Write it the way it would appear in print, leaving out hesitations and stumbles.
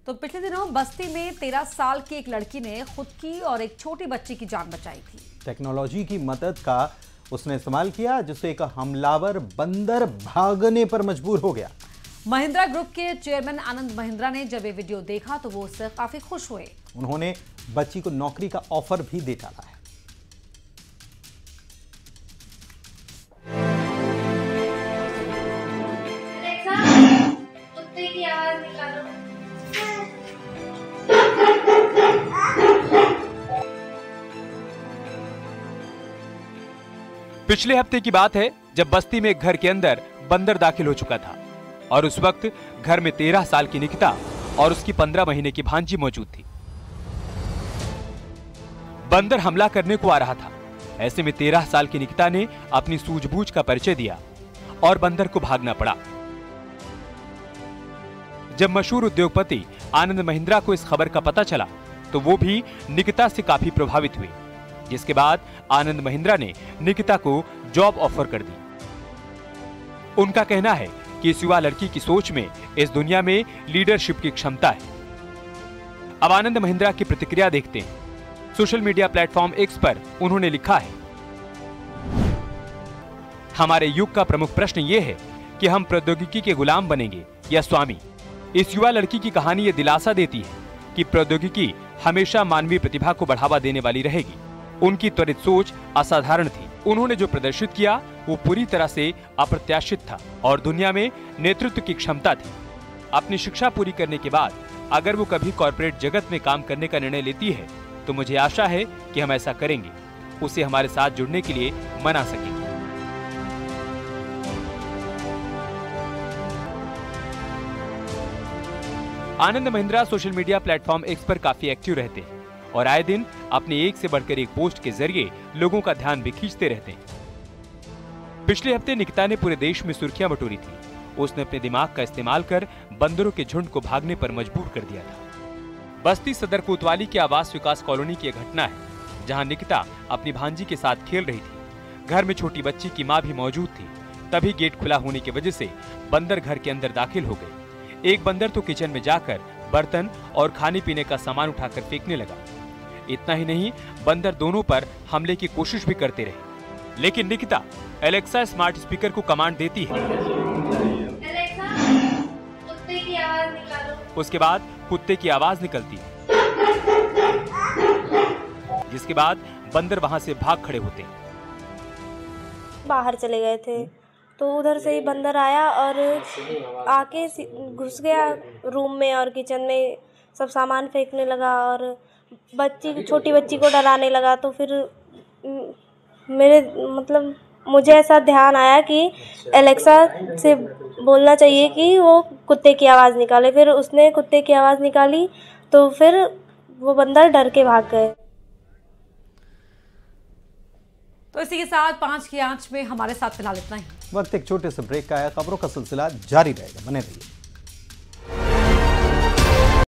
तो पिछले दिनों बस्ती में 13 साल की एक लड़की ने खुद की और एक छोटी बच्ची की जान बचाई थी। टेक्नोलॉजी की मदद का उसने इस्तेमाल किया, जिससे एक हमलावर बंदर भागने पर मजबूर हो गया। महिंद्रा ग्रुप के चेयरमैन आनंद महिंद्रा ने जब ये वीडियो देखा तो वो उससे काफी खुश हुए। उन्होंने बच्ची को नौकरी का ऑफर भी दे डाला है। कुत्ते की आवाज निकालो। पिछले हफ्ते की बात है जब बस्ती में एक घर के अंदर बंदर दाखिल हो चुका था और उस वक्त घर में 13 साल की निकिता और उसकी 15 महीने की भांजी मौजूद थी। बंदर हमला करने को आ रहा था। ऐसे में 13 साल की निकिता ने अपनी सूझबूझ का परिचय दिया और बंदर को भागना पड़ा। जब मशहूर उद्योगपति आनंद महिंद्रा को इस खबर का पता चला तो वो भी निकिता से काफी प्रभावित हुए, जिसके बाद आनंद महिंद्रा ने निकिता को जॉब ऑफर कर दी। उनका कहना है कि इस युवा लड़की की सोच में इस दुनिया में लीडरशिप की क्षमता है। अब आनंद महिंद्रा की प्रतिक्रिया देखते हैं। सोशल मीडिया प्लेटफॉर्म एक्स पर उन्होंने लिखा है, हमारे युग का प्रमुख प्रश्न ये है कि हम प्रौद्योगिकी के गुलाम बनेंगे या स्वामी। इस युवा लड़की की कहानी ये दिलासा देती है कि प्रौद्योगिकी हमेशा मानवीय प्रतिभा को बढ़ावा देने वाली रहेगी। उनकी त्वरित सोच असाधारण थी। उन्होंने जो प्रदर्शित किया वो पूरी तरह से अप्रत्याशित था और दुनिया में नेतृत्व की क्षमता थी। अपनी शिक्षा पूरी करने के बाद अगर वो कभी कॉर्पोरेट जगत में काम करने का निर्णय लेती है तो मुझे आशा है कि हम ऐसा करेंगे, उसे हमारे साथ जुड़ने के लिए मना सकेंगे। Anand Mahindra social media platform X पर काफी एक्टिव रहते हैं और आए दिन अपने एक से बढ़कर एक पोस्ट के जरिए लोगों का ध्यान भी खींचते रहते हैं। पिछले हफ्ते निकिता ने पूरे देश में सुर्खियां बटोरी थी। उसने अपने दिमाग का इस्तेमाल कर बंदरों के झुंड को भागने पर मजबूर कर दिया था। बस्ती सदर कोतवाली के आवास विकास कॉलोनी की घटना है, जहां निकिता अपनी भांजी के साथ खेल रही थी। घर में छोटी बच्ची की मां भी मौजूद थी। तभी गेट खुला होने की वजह से बंदर घर के अंदर दाखिल हो गए। एक बंदर तो किचन में जाकर बर्तन और खाने पीने का सामान उठाकर फेंकने लगा। इतना ही नहीं, बंदर दोनों पर हमले की कोशिश भी करते रहे, लेकिन निकिता एलेक्सा स्मार्ट स्पीकर को कमांड देती है, एलेक्सा, कुत्ते की आवाज निकालो। उसके बाद कुत्ते की आवाज निकलती है, जिसके बाद बंदर वहां से भाग खड़े होते हैं। बाहर चले गए थे तो उधर से ही बंदर आया और आके घुस गया रूम में और किचन में सब सामान फेंकने लगा और छोटी बच्ची को डराने लगा। तो फिर मुझे ऐसा ध्यान आया कि एलेक्सा से बोलना चाहिए कि वो कुत्ते की आवाज़ निकाले। फिर उसने कुत्ते की आवाज़ निकाली तो फिर वो बंदर डर के भाग गए। तो इसी के साथ 5 की आंच में हमारे साथ फिलहाल इतना ही। वक्त एक छोटे से ब्रेक का है। खबरों का सिलसिला जारी रहेगा, बने रहिए।